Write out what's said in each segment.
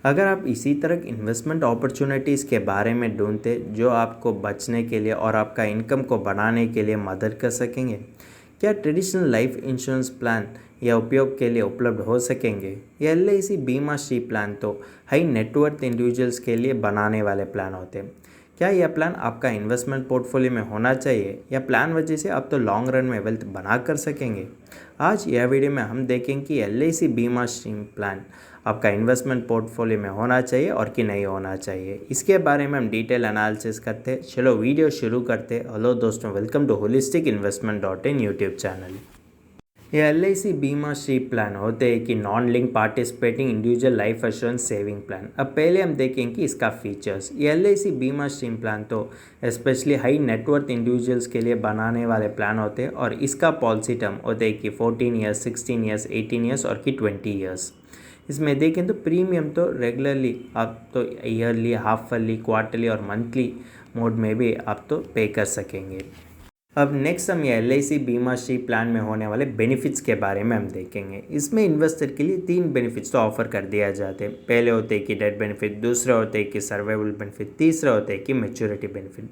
अगर आप इसी तरह इन्वेस्टमेंट अपॉर्चुनिटीज़ के बारे में ढूंढते जो आपको बचने के लिए और आपका इनकम को बढ़ाने के लिए मदद कर सकेंगे, क्या ट्रेडिशनल लाइफ इंश्योरेंस प्लान या उपयोग के लिए उपलब्ध हो सकेंगे? या एलआईसी बीमा सी प्लान तो हाई नेटवर्थ इंडिविजुअल्स के लिए बनाने वाले प्लान होते हैं। क्या यह प्लान आपका इन्वेस्टमेंट पोर्टफोलियो में होना चाहिए या प्लान वजह से आप तो लॉन्ग रन में वेल्थ बना कर सकेंगे? आज यह वीडियो में हम देखेंगे कि एलआईसी बीमा स्ट्रीम प्लान आपका इन्वेस्टमेंट पोर्टफोलियो में होना चाहिए और कि नहीं होना चाहिए। इसके बारे में हम डिटेल एनालिसिस करते हैं। चलो वीडियो शुरू करते हैं। हेलो दोस्तों, welcome to holistic investment dot in YouTube channel. ये एलआईसी बीमा सी प्लान होते हैं कि non link participating individual life assurance saving plan. अब पहले हम देखेंगे कि इसका फीचर्स। ये एलआईसी बीमा स्ट्रीम प्लान तो स्पेशली हाई नेटवर्थ इंडिविजुअल्स के लिए बनाने वाले प्लान होते हैं और इसका पॉलिसी टर्म होते हैं कि 14 ईयर्स, 16 ईयर्स, 18 ईयर्स और कि 20 ईयर्स। इसमें देखें तो प्रीमियम तो रेगुलरली आप तो ईयरली, हाफ ईयरली, क्वार्टरली और मंथली मोड में भी आप तो पे कर सकेंगे। अब नेक्स्ट हम ये एलआईसी बीमा श्री प्लान में होने वाले बेनिफिट्स के बारे में हम देखेंगे। इसमें इन्वेस्टर के लिए 3 बेनिफिट्स तो ऑफर कर दिया जाते हैं। पहले होते हैं कि डेथ बेनिफिट, दूसरा होते हैं कि सर्वाइवल बेनिफिट, तीसरा होते हैं कि maturity benefit.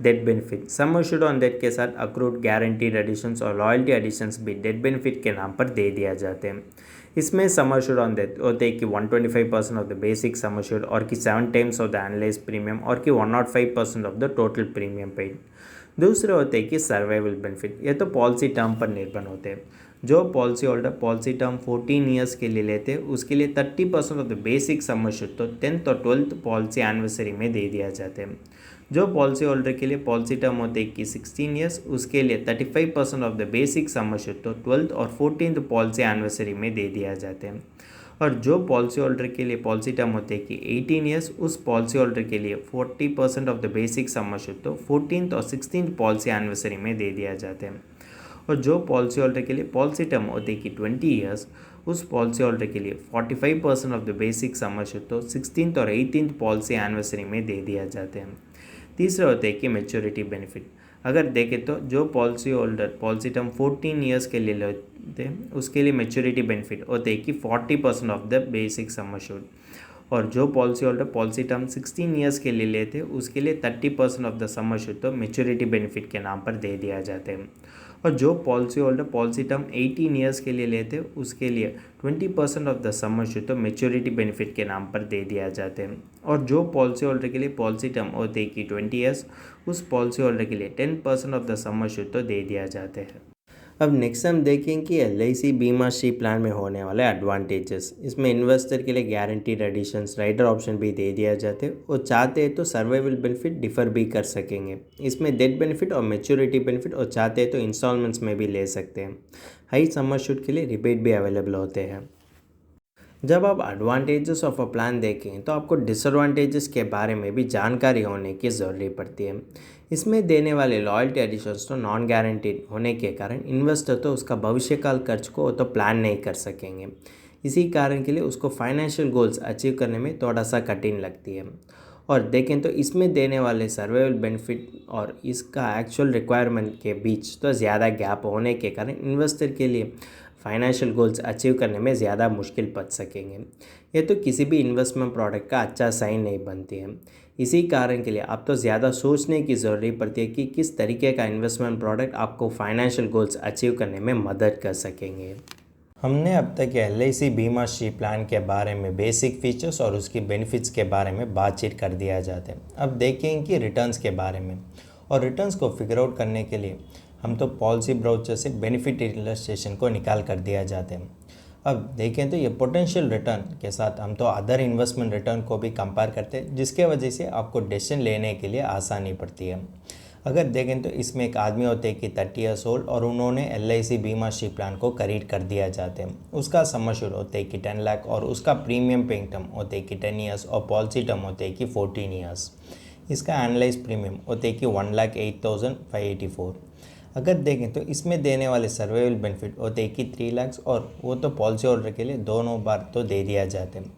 Death benefit sum assured on death के साथ अक्रूड गारंटीड एडिशंस और लॉयल्टी एडिशंस भी डेथ बेनिफिट के नाम पर दे दिया जाते हैं। इसमें सम एश्योर्ड ऑन डेथ होते हैं कि 125% of the basic sum assured और कि 7 times of the analyse premium और कि 105% of the total premium paid. दूसरे होते हैं कि सर्वाइवल बेनिफिट, ये तो पॉलिसी टर्म पर निर्भर होते हैं। जो policy holder policy term 14 years के लिए लेते हैं उसके लिए 30% of the basic sum assured तो 10th और 12th पॉलिसी एनिवर्सरी में दे दिया जाते हैं। जो पॉलिसी होल्डर के लिए पॉलिसी टर्म होते हैं कि 16 ईयर्स उसके लिए 35% of the basic sum assured तो 12th और 14th पॉलिसी एनिवर्सरी में दे दिया जाते हैं। और जो पॉलिसी होल्डर के लिए पॉलिसी टर्म होते हैं कि 18 ईयर्स उस पॉलिसी होल्डर के लिए 40% of the basic sum assured तो 14th और 16th पॉलिसी एनिवर्सरी में दे दिया जाते हैं। और जो पॉलिसी होल्डर के लिए पॉलिसी टर्म होते हैं कि 20 ईयर्स उस पॉलिसी होल्डर के लिए 45% of the basic sum assured तो 16th और 18th पॉलिसी एनिवर्सरी में दे दिया जाते हैं। तीसरे होते हैं कि मैच्योरिटी बेनिफिट। अगर देखें तो जो policy holder policy term 14 years के लिए लेते हैं उसके लिए मैच्योरिटी बेनिफिट होते हैं कि 40% of the basic sum assured. और जो policy holder policy term 16 years के लिए लेते हैं उसके लिए 30% ऑफ द सम एश्योर्ड तो मैच्योरिटी बेनिफिट के नाम पर दे दिया जाते हैं। और जो policy holder policy term 18 years के लिए लेते हैं उसके लिए 20% ऑफ द सम एश्योर्ड तो मैच्योरिटी बेनिफिट के नाम पर दे दिया जाते हैं। और जो पॉलिसी होल्डर के लिए पॉलिसी टर्म होते हैं कि 20 ईयर्स उस पॉलिसी होल्डर के लिए 10% ऑफ द सम एश्योर्ड तो दे दिया जाते हैं। अब नेक्स्ट हम देखेंगे कि एलआईसी बीमा श्री प्लान में होने वाले एडवांटेजेस। इसमें इन्वेस्टर के लिए गारंटीड एडिशंस, राइडर ऑप्शन भी दे दिया जाते हैं और चाहते हैं तो सर्वाइवल बेनिफिट डिफर भी कर सकेंगे। इसमें डेथ बेनिफिट और मैच्योरिटी बेनिफिट और चाहते हैं तो इंस्टॉलमेंट्स में भी ले सकते हैं। हाई सम एश्योर्ड के लिए रिबेट भी अवेलेबल होते हैं। जब आप एडवांटेजेस ऑफ अ प्लान देखें तो आपको डिसएडवांटेजेस के बारे में भी जानकारी होने की ज़रूरत पड़ती है। इसमें देने वाले लॉयल्टी एडिशंस तो नॉन गारंटीड होने के कारण इन्वेस्टर तो उसका भविष्यकाल खर्च को तो प्लान नहीं कर सकेंगे। इसी कारण के लिए उसको फाइनेंशियल गोल्स अचीव करने में थोड़ा सा कठिन लगती है। और देखें तो इसमें देने वाले सर्वाइवल बेनिफिट और इसका एक्चुअल रिक्वायरमेंट के बीच तो ज़्यादा गैप होने के कारण इन्वेस्टर के लिए फाइनेंशियल गोल्स अचीव करने में ज़्यादा मुश्किल पड़ सकेंगे। ये तो किसी भी इन्वेस्टमेंट प्रोडक्ट का अच्छा साइन नहीं बनती है। इसी कारण के लिए आप तो ज़्यादा सोचने की ज़रूरत पड़ती है कि किस तरीके का इन्वेस्टमेंट प्रोडक्ट आपको फाइनेंशियल गोल्स अचीव करने में मदद कर सकेंगे। हमने अब तक एलआईसी बीमा श्री प्लान के बारे में बेसिक फीचर्स और उसकी बेनिफिट्स के बारे में बातचीत कर दिया जाता है। अब देखेंगे कि रिटर्न्स के बारे में। और रिटर्न्स को फिगर आउट करने के लिए हम तो पॉलिसी ब्राउचर से बेनिफिट इलस्ट्रेशन को निकाल कर दिया जाते हैं। अब देखें तो ये पोटेंशियल रिटर्न के साथ हम तो अदर इन्वेस्टमेंट रिटर्न को भी कंपेयर करते हैं जिसके वजह से आपको डिसीजन लेने के लिए आसानी पड़ती है। अगर देखें तो इसमें एक आदमी होते हैं कि 30 ईयर्स ओल्ड और उन्होंने एलआईसी बीमा श्री प्लान को खरीद कर दिया जाते हैं। उसका सम एश्योर्ड होते हैं कि 10 लाख और उसका प्रीमियम पेइंग टर्म होते हैं कि 10 ईयर्स और पॉलिसी टर्म होते हैं कि 14 ईयर्स। इसका एनालाइज प्रीमियम होते हैं कि 1,08,584। अगर देखें तो इसमें देने वाले सर्वाइवल बेनिफिट होते हैं कि 3 लाख और वो तो पॉलिसी होल्डर के लिए दोनों बार तो दे दिया जाते हैं।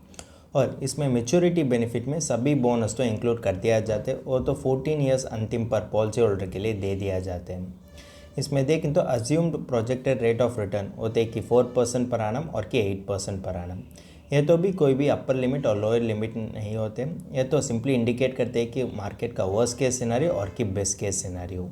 और इसमें मैच्योरिटी बेनिफिट में सभी बोनस तो इंक्लूड कर दिया जाते हैं और तो 14 ईयर्स अंतिम पर पॉलिसी होल्डर के लिए दे दिया जाते हैं। इसमें देखें तो assumed projected rate of return होते हैं कि 4% पर एनम और कि 8% पर एनम। ये तो भी कोई भी अपर लिमिट और लोअर लिमिट नहीं होते, ये तो सिंपली इंडिकेट करते हैं कि मार्केट का वर्स्ट केस सिनेरियो और कि बेस्ट केस सिनेरियो।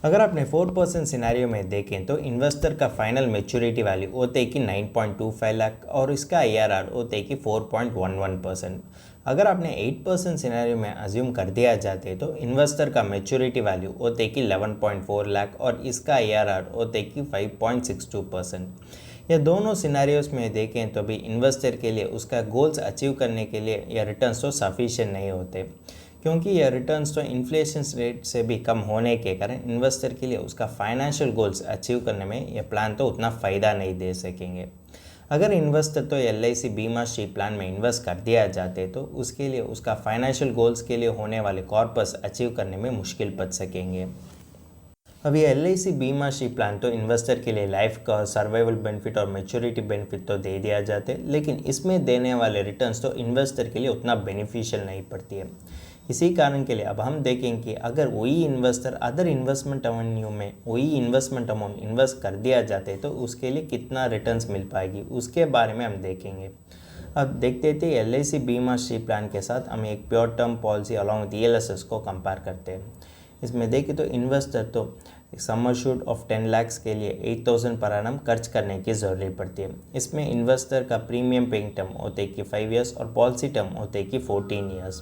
अगर आपने 4% सिनेरियो में देखें तो इन्वेस्टर का फाइनल मेच्योरिटी वैल्यू होते कि 9.25 लाख और इसका IRR होते कि 4.11%। अगर आपने 8% सिनेरियो में अज्यूम कर दिया जाते तो इन्वेस्टर का मेच्योरिटी वैल्यू होते कि 11.4 लाख और इसका IRR होते कि 5.62%। ये दोनों सिनेरियोस में देखें तो भी इन्वेस्टर के लिए उसका गोल्स अचीव करने के लिए यह रिटर्न्स तो सफिशिएंट नहीं होते, क्योंकि यह रिटर्न्स तो इन्फ्लेशन रेट से भी कम होने के कारण इन्वेस्टर के लिए उसका फाइनेंशियल गोल्स अचीव करने में यह प्लान तो उतना फ़ायदा नहीं दे सकेंगे। अगर इन्वेस्टर तो LIC बीमा श्री प्लान में इन्वेस्ट कर दिया जाते तो उसके लिए उसका फाइनेंशियल गोल्स के लिए होने वाले कॉर्पस अचीव करने में मुश्किल पड़ सकेंगे। अब ये LIC बीमा श्री प्लान तो इन्वेस्टर के लिए लाइफ का सर्वाइवल बेनिफिट और मैच्योरिटी बेनिफिट तो दे दिया जाते, लेकिन इसमें देने वाले रिटर्न्स तो इन्वेस्टर के लिए उतना बेनिफिशियल नहीं पड़ती है। इसी कारण के लिए अब हम देखेंगे कि अगर वही इन्वेस्टर अदर इन्वेस्टमेंट एवेन्यू में वही इन्वेस्टमेंट अमाउंट इन्वेस्ट कर दिया जाते तो उसके लिए कितना रिटर्न्स मिल पाएगी, उसके बारे में हम देखेंगे। अब देखते थे LIC बीमा श्री प्लान के साथ हम एक pure term policy along with ELSS को कंपेयर करते हैं। इसमें देखें तो इन्वेस्टर तो सम अश्योर्ड ऑफ 10 लाख के लिए 8,000 पर एनम खर्च करने की ज़रूरत पड़ती है। इसमें इन्वेस्टर का प्रीमियम पेइंग टर्म होते कि 5 ईयर्स और पॉलिसी टर्म होते कि 14 ईयर्स।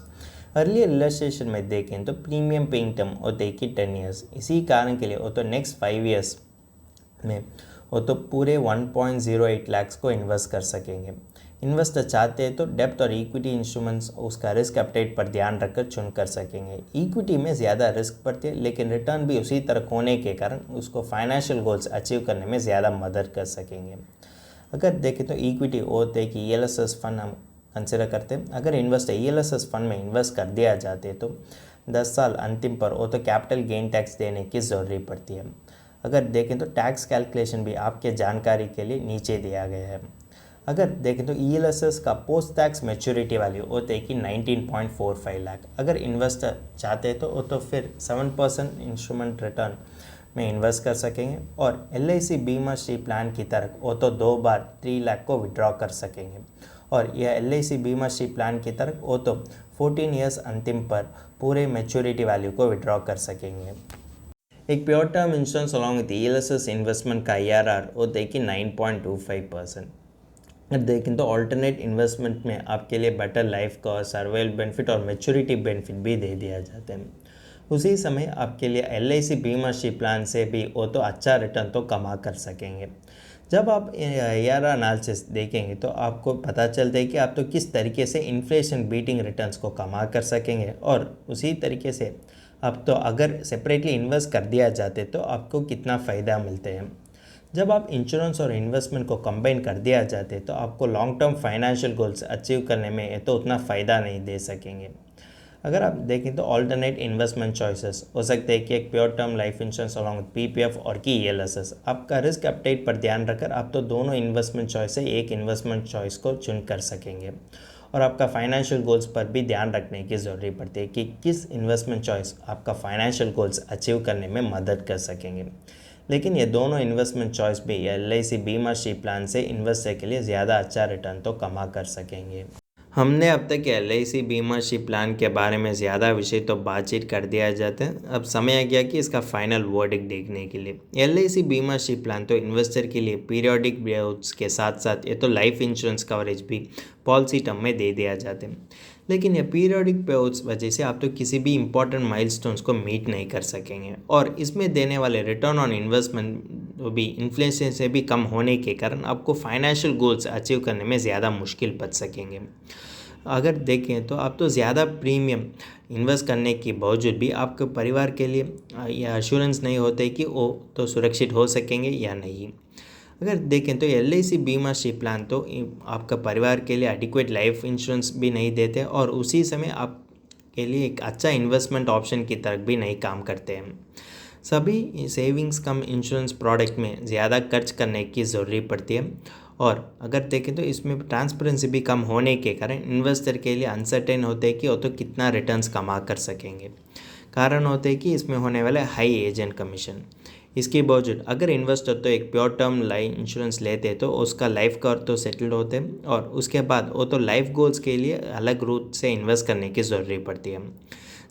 अर्लियर इलस्ट्रेशन में देखें तो प्रीमियम पेइंग टर्म होते कि 10 ईयर्स। इसी कारण के लिए वो तो नेक्स्ट 5 ईयर्स में वो तो पूरे 1.08 लाख को इन्वेस्ट कर सकेंगे। इन्वेस्टर चाहते हैं तो डेब्ट और इक्विटी इंस्ट्रूमेंट्स उसका रिस्क अपडेट पर ध्यान रखकर चुन कर सकेंगे। इक्विटी में ज़्यादा रिस्क पड़ती है, लेकिन रिटर्न भी उसी तरह होने के कारण उसको फाइनेंशियल गोल्स अचीव करने में ज़्यादा मदद कर सकेंगे। अगर देखें तो इक्विटी होते कि ELSS फंड हम कंसिडर करते हैं। अगर इन्वेस्टर ELSS फंड में इन्वेस्ट कर दिया जाते तो 10 साल अंतिम पर वो तो कैपिटल गेन टैक्स देने की ज़रूरत पड़ती है। अगर देखें तो टैक्स कैलकुलेशन भी आपके जानकारी के लिए नीचे दिया गया है। अगर देखें तो ELSS का पोस्ट टैक्स मैच्योरिटी वैल्यू होते है कि 19.45 लाख। अगर इन्वेस्टर चाहते तो वो तो फिर 7% इंस्ट्रूमेंट रिटर्न में इन्वेस्ट कर सकेंगे और LIC बीमा श्री प्लान की तरह वो तो 2 बार 3 लाख को विड्रॉ कर सकेंगे और यह LIC बीमा श्री प्लान की तरह वो तो 14 ईयर्स अंतिम पर पूरे मैच्योरिटी वैल्यू को विड्रॉ कर सकेंगे। एक pure term insurance along with ELSS investment का IRR होता है कि 9.25%। देखें तो ऑल्टरनेट इन्वेस्टमेंट में आपके लिए बेटर लाइफ का सर्वाइवल बेनिफिट और मैच्योरिटी बेनिफिट भी दे दिया जाता है। उसी समय आपके लिए LIC बीमा श्री प्लान से भी वो तो अच्छा रिटर्न तो कमा कर सकेंगे। जब आप IRR एनालिसिस देखेंगे तो आपको पता चलता है कि आप तो किस तरीके से इन्फ्लेशन बीटिंग रिटर्न्स को कमा कर सकेंगे और उसी तरीके से आप तो अगर सेपरेटली इन्वेस्ट कर दिया जाते तो आपको कितना फ़ायदा मिलते हैं। जब आप इंश्योरेंस और इन्वेस्टमेंट को कंबाइन कर दिया जाते तो आपको long term financial goals achieve करने में तो उतना फ़ायदा नहीं दे सकेंगे। अगर आप देखें तो ऑल्टरनेट इन्वेस्टमेंट चॉइसेस हो सकते हैं कि एक pure term life insurance along with PPF और की ELSS। आपका रिस्क अपडेट पर ध्यान रखकर आप तो दोनों इन्वेस्टमेंट चॉइस से एक इन्वेस्टमेंट चॉइस को चुन कर सकेंगे और आपका फाइनेंशियल गोल्स पर भी ध्यान रखने की ज़रूरत पड़ती है कि किस इन्वेस्टमेंट चॉइस आपका फाइनेंशियल गोल्स अचीव करने में मदद कर सकेंगे। लेकिन ये दोनों इन्वेस्टमेंट चॉइस भी LIC बीमा श्री प्लान से इन्वेस्टर के लिए ज़्यादा अच्छा रिटर्न तो कमा कर सकेंगे। हमने अब तक LIC बीमा श्री प्लान के बारे में ज़्यादा विषय तो बातचीत कर दिया जाता है। अब समय आ गया कि इसका फाइनल वर्डिक्ट देखने के लिए। LIC बीमा श्री प्लान तो इन्वेस्टर के लिए पीरियोडिक पेआउट्स के साथ साथ ये तो लाइफ इंश्योरेंस कवरेज भी पॉलिसी टर्म में दे दिया जाते हैं, लेकिन ये पीरियोडिक पेआउट्स वजह से आप तो किसी भी इंपॉर्टेंट माइलस्टोन्स को मीट नहीं कर सकेंगे और इसमें देने वाले रिटर्न ऑन इन्वेस्टमेंट भी इन्फ्लेशन से भी कम होने के कारण आपको फाइनेंशियल गोल्स अचीव करने में ज़्यादा मुश्किल पड़ सकेंगे। अगर देखें तो आप तो ज़्यादा प्रीमियम इन्वेस्ट करने के बावजूद भी आपके परिवार के लिए यह एश्योरेंस नहीं होते कि वो तो सुरक्षित हो सकेंगे या नहीं। अगर देखें तो LIC बीमा श्री प्लान तो आपका परिवार के लिए एडिक्वेट लाइफ इंश्योरेंस भी नहीं देते और उसी समय आपके लिए एक अच्छा इन्वेस्टमेंट ऑप्शन की तरफ भी नहीं काम करते हैं। सभी सेविंग्स कम इंश्योरेंस प्रोडक्ट में ज़्यादा खर्च करने की ज़रूरत पड़ती है और अगर देखें तो इसमें ट्रांसपेरेंसी भी कम होने के कारण इन्वेस्टर के लिए अनसर्टेन होते हैं कि वो तो कितना रिटर्न्स कमा कर सकेंगे। कारण होते हैं कि इसमें होने वाले हाई एजेंट कमीशन। इसके बावजूद अगर इन्वेस्टर तो एक प्योर टर्म लाइफ इंश्योरेंस लेते तो उसका लाइफ कवर तो सेटल्ड होते और उसके बाद वो तो लाइफ गोल्स के लिए अलग रूट से इन्वेस्ट करने की ज़रूरत पड़ती है।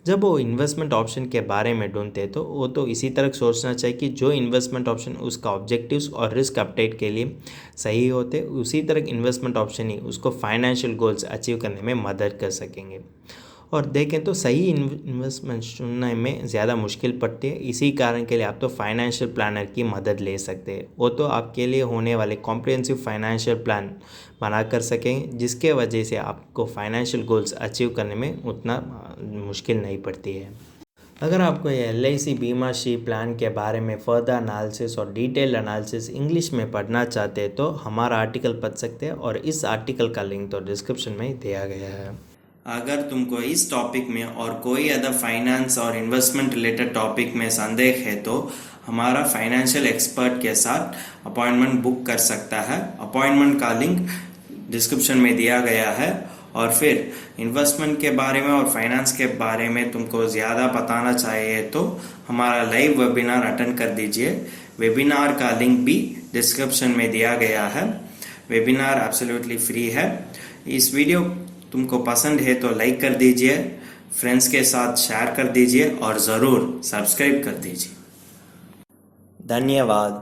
जब वो इन्वेस्टमेंट ऑप्शन के बारे में ढूंढते तो वो तो इसी तरह सोचना चाहिए कि जो इन्वेस्टमेंट ऑप्शन उसका ऑब्जेक्टिव्स और रिस्क अपडेट के लिए सही होते उसी तरह इन्वेस्टमेंट ऑप्शन ही उसको फाइनेंशियल गोल्स अचीव करने में मदद कर सकेंगे। और देखें तो सही इन्वेस्टमेंट चुनने में ज़्यादा मुश्किल पड़ती है, इसी कारण के लिए आप तो फाइनेंशियल प्लानर की मदद ले सकते हैं। वो तो आपके लिए होने वाले कॉम्प्रिहेंसिव फाइनेंशियल प्लान बना कर सकेंगे जिसके वजह से आपको फाइनेंशियल गोल्स अचीव करने में उतना मुश्किल नहीं पड़ती है। अगर आपको ये LIC बीमा शी प्लान के बारे में फर्दर एनालिसिस और डिटेल एनालिसिस इंग्लिश में पढ़ना चाहते हैं तो हमारा आर्टिकल पढ़ सकते हैं और इस आर्टिकल का लिंक तो डिस्क्रिप्शन में दिया गया है। अगर तुमको इस टॉपिक में और कोई अदर फाइनेंस और इन्वेस्टमेंट रिलेटेड टॉपिक में संदेह है तो हमारा फाइनेंशियल एक्सपर्ट के साथ अपॉइंटमेंट बुक कर सकता है। अपॉइंटमेंट का लिंक डिस्क्रिप्शन में दिया गया है। और फिर इन्वेस्टमेंट के बारे में और फाइनेंस के बारे में तुमको ज़्यादा बताना चाहिए तो हमारा लाइव वेबिनार अटेंड कर दीजिए। वेबिनार का लिंक भी डिस्क्रिप्शन में दिया गया है। वेबिनार एब्सोल्युटली फ्री है। इस वीडियो तुमको पसंद है तो लाइक कर दीजिए, फ्रेंड्स के साथ शेयर कर दीजिए और ज़रूर सब्सक्राइब कर दीजिए। धन्यवाद।